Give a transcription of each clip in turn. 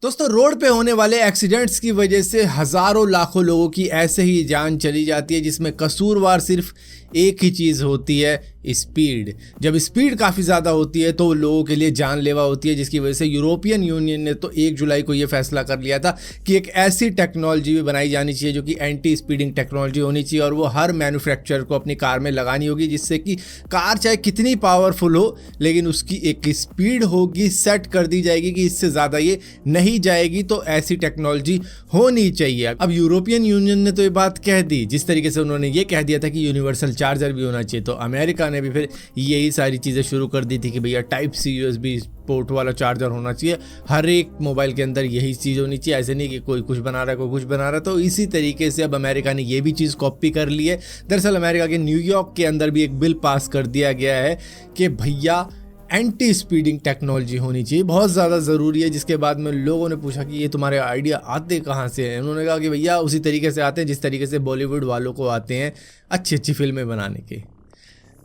दोस्तों, रोड पे होने वाले एक्सीडेंट्स की वजह से हजारों लाखों लोगों की ऐसे ही जान चली जाती है, जिसमें कसूरवार सिर्फ एक ही चीज़ होती है, स्पीड। जब स्पीड काफ़ी ज़्यादा होती है तो लोगों के लिए जानलेवा होती है, जिसकी वजह से यूरोपियन यूनियन ने तो 1 जुलाई को ये फैसला कर लिया था कि एक ऐसी टेक्नोलॉजी भी बनाई जानी चाहिए जो कि एंटी स्पीडिंग टेक्नोलॉजी होनी चाहिए, और वो हर मैन्युफैक्चरर को अपनी कार में लगानी होगी, जिससे कि कार चाहे कितनी पावरफुल हो लेकिन उसकी एक स्पीड होगी, सेट कर दी जाएगी कि इससे ज़्यादा ये नहीं जाएगी। तो ऐसी टेक्नोलॉजी होनी चाहिए। अब यूरोपियन यूनियन ने तो ये बात कह दी, जिस तरीके से उन्होंने ये कह दिया था कि यूनिवर्सल चार्जर भी होना चाहिए, तो अमेरिका ने भी फिर यही सारी चीज़ें शुरू कर दी थी कि भैया टाइप सी USB पोर्ट वाला चार्जर होना चाहिए, हर एक मोबाइल के अंदर यही चीज़ होनी चाहिए। ऐसे नहीं कि कोई कुछ बना रहा है, कोई कुछ बना रहा है। तो इसी तरीके से अब अमेरिका ने ये भी चीज़ कॉपी कर ली है। दरअसल अमेरिका के न्यूयॉर्क के अंदर भी एक बिल पास कर दिया गया है कि भैया एंटी स्पीडिंग टेक्नोलॉजी होनी चाहिए, बहुत ज़्यादा ज़रूरी है। जिसके बाद में लोगों ने पूछा कि ये तुम्हारे आइडिया आते कहाँ से हैं। उन्होंने कहा कि भैया उसी तरीके से आते हैं जिस तरीके से बॉलीवुड वालों को आते हैं अच्छी अच्छी फिल्में बनाने के।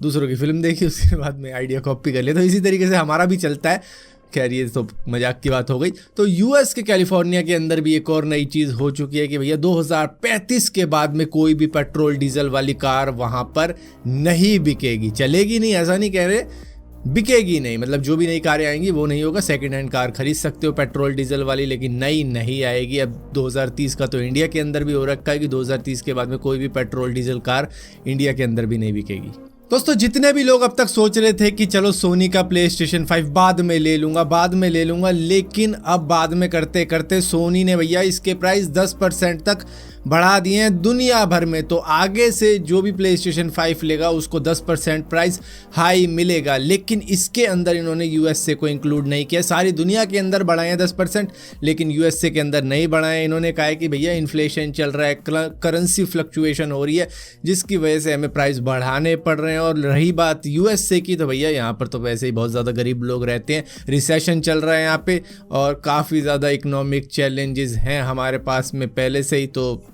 दूसरों की फिल्म देखी, उसके बाद में आइडिया कॉपी कर लिया। तो इसी तरीके से हमारा भी चलता है। खैर, ये तो मजाक की बात हो गई। तो यूएस के कैलिफोर्निया के अंदर भी एक और नई चीज़ हो चुकी है कि भैया 2035 के बाद में कोई भी पेट्रोल डीजल वाली कार वहाँ पर नहीं बिकेगी। चलेगी नहीं ऐसा नहीं कह रहे, बिकेगी नहीं, मतलब जो भी नई कारें आएंगी वो नहीं होगा। सेकंड हैंड कार खरीद सकते हो पेट्रोल डीजल वाली, लेकिन नई नहीं आएगी। अब 2030 का तो इंडिया के अंदर भी हो रखा है कि 2030 के बाद में कोई भी पेट्रोल डीजल कार इंडिया के अंदर भी नहीं बिकेगी। दोस्तों, जितने भी लोग अब तक सोच रहे थे कि चलो सोनी का PlayStation 5 बाद में ले लूँगा, लेकिन अब बाद में करते करते सोनी ने भैया इसके प्राइस 10% तक बढ़ा दिए हैं दुनिया भर में। तो आगे से जो भी PlayStation 5 लेगा उसको 10% प्राइस हाई मिलेगा, लेकिन इसके अंदर इन्होंने USA को इंक्लूड नहीं किया। सारी दुनिया के अंदर बढ़ाए हैं 10%, लेकिन USA के अंदर नहीं बढ़ाए। इन्होंने कहा है कि भैया इन्फ्लेशन चल रहा है, करेंसी फ्लक्चुएशन हो रही है, जिसकी वजह से हमें प्राइस बढ़ाने पड़ रहे हैं। और रही बात USA की, तो भैया यहाँ पर तो वैसे ही बहुत ज़्यादा गरीब लोग रहते हैं, रिसेशन चल रहा है यहाँ पे, और काफ़ी ज़्यादा इकोनॉमिक चैलेंजेस हैं हमारे पास में पहले से ही, तो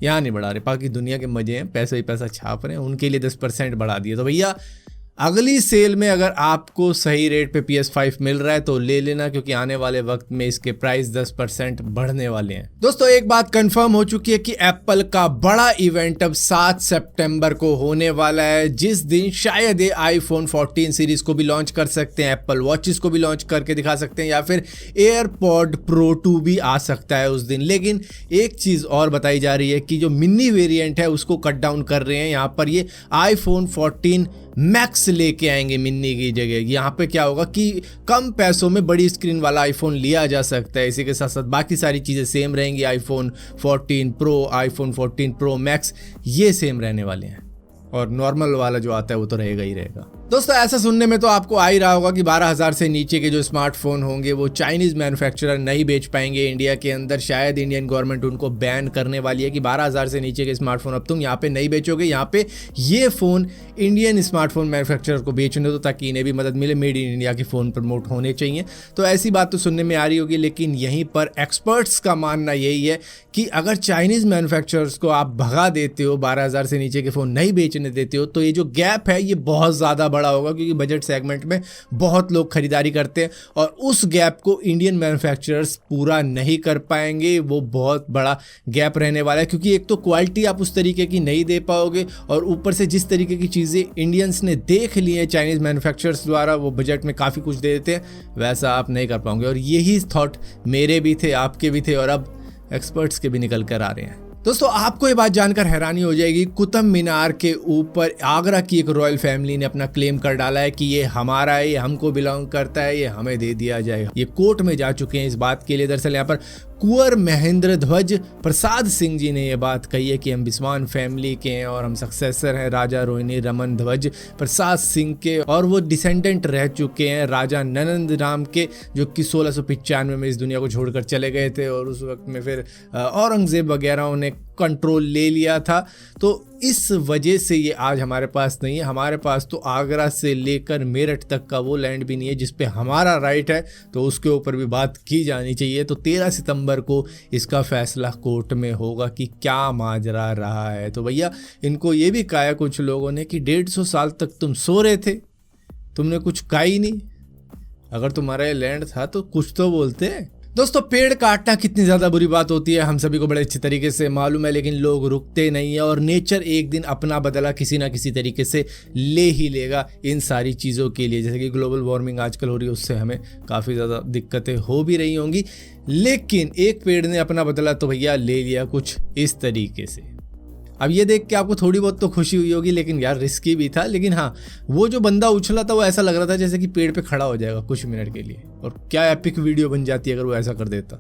यहाँ नहीं बढ़ा रहे। बाकी दुनिया के मजे हैं, पैसा ही पैसा छाप रहे हैं, उनके लिए 10% बढ़ा दिए। तो भैया अगली सेल में अगर आपको सही रेट पे PS5 मिल रहा है तो ले लेना, क्योंकि आने वाले वक्त में इसके प्राइस 10% बढ़ने वाले हैं। दोस्तों, एक बात कंफर्म हो चुकी है कि एप्पल का बड़ा इवेंट अब 7 सितंबर को होने वाला है, जिस दिन शायद ये iPhone 14 सीरीज को भी लॉन्च कर सकते हैं, एप्पल वॉचेस को भी लॉन्च करके दिखा सकते हैं, या फिर एयरपॉड Pro 2 भी आ सकता है उस दिन। लेकिन एक चीज़ और बताई जा रही है कि जो मिनी वेरिएंट है उसको कट डाउन कर रहे हैं। यहाँ पर ये iPhone 14 मैक्स लेके आएंगे मिनी की जगह। यहाँ पे क्या होगा कि कम पैसों में बड़ी स्क्रीन वाला आईफोन लिया जा सकता है। इसी के साथ साथ बाकी सारी चीज़ें सेम रहेंगी। iPhone 14 Pro, iPhone 14 Pro Max ये सेम रहने वाले हैं, और नॉर्मल वाला जो आता है वो तो रहेगा ही रहेगा। दोस्तों, ऐसा सुनने में तो आपको आ ही रहा होगा कि 12,000 से नीचे के जो स्मार्टफोन होंगे वो चाइनीज़ मैन्युफैक्चरर नहीं बेच पाएंगे इंडिया के अंदर। शायद इंडियन गवर्नमेंट उनको बैन करने वाली है कि 12,000 से नीचे के स्मार्टफोन अब तुम यहाँ पे नहीं बेचोगे। यहाँ पे ये फ़ोन इंडियन स्मार्टफोन मैन्युफैक्चरर को बेचने दो, ताकि इन्हें भी मदद मिले। मेड इन इंडिया के फ़ोन प्रमोट होने चाहिए। तो ऐसी बात तो सुनने में आ रही होगी, लेकिन यहीं पर एक्सपर्ट्स का मानना यही है कि अगर चाइनीज़ मैन्युफैक्चरर्स को आप भगा देते हो, 12,000 से नीचे के फ़ोन नहीं बेचने देते हो, तो ये जो गैप है ये बहुत ज़्यादा बड़ा होगा, क्योंकि बजट सेगमेंट में बहुत लोग खरीदारी करते हैं, और उस गैप को इंडियन मैन्युफैक्चरर्स पूरा नहीं कर पाएंगे। वो बहुत बड़ा गैप रहने वाला है, क्योंकि एक तो क्वालिटी आप उस तरीके की नहीं दे पाओगे, और ऊपर से जिस तरीके की चीज़ें इंडियंस ने देख ली है चाइनीज़ मैन्युफैक्चरर्स द्वारा, वो बजट में काफ़ी कुछ दे देते हैं, वैसा आप नहीं कर पाओगे। और यही थॉट मेरे भी थे, आपके भी थे, और अब एक्सपर्ट्स के भी निकल कर आ रहे हैं। दोस्तों, आपको ये बात जानकर हैरानी हो जाएगी, कुतुब मीनार के ऊपर आगरा की एक रॉयल फैमिली ने अपना क्लेम कर डाला है कि ये हमारा है, ये हमको बिलोंग करता है, ये हमें दे दिया जाएगा। ये कोर्ट में जा चुके हैं इस बात के लिए। दरअसल यहाँ पर कुंवर महेंद्र ध्वज प्रसाद सिंह जी ने यह बात कही है कि हम बिस्वान फैमिली के हैं और हम सक्सेसर हैं राजा रोहिणी रमन ध्वज प्रसाद सिंह के, और वो डिसेंडेंट रह चुके हैं राजा ननंद राम के, जो कि 1695 में इस दुनिया को छोड़कर चले गए थे, और उस वक्त में फिर औरंगजेब वगैरह ने कंट्रोल ले लिया था। तो इस वजह से ये आज हमारे पास नहीं है। हमारे पास तो आगरा से लेकर मेरठ तक का वो लैंड भी नहीं है जिस पे हमारा राइट है, तो उसके ऊपर भी बात की जानी चाहिए। तो 13 सितंबर को इसका फैसला कोर्ट में होगा कि क्या माजरा रहा है। तो भैया इनको ये भी कहा है कुछ लोगों ने कि 150 साल तक तुम सो रहे थे, तुमने कुछ कहा ही नहीं। अगर तुम्हारा ये लैंड था तो कुछ तो बोलते। दोस्तों पेड़ काटना कितनी ज़्यादा बुरी बात होती है हम सभी को बड़े अच्छे तरीके से मालूम है, लेकिन लोग रुकते नहीं है और नेचर एक दिन अपना बदला किसी ना किसी तरीके से ले ही लेगा इन सारी चीज़ों के लिए। जैसे कि ग्लोबल वार्मिंग आजकल हो रही है, उससे हमें काफ़ी ज़्यादा दिक्कतें हो भी रही होंगी, लेकिन एक पेड़ ने अपना बदला तो भैया ले लिया कुछ इस तरीके से। अब ये देख के आपको थोड़ी बहुत तो खुशी हुई होगी, लेकिन यार रिस्की भी था। लेकिन हाँ, वो जो बंदा उछला था वो ऐसा लग रहा था जैसे कि पेड़ पे खड़ा हो जाएगा कुछ मिनट के लिए, और क्या एपिक वीडियो बन जाती है अगर वो ऐसा कर देता।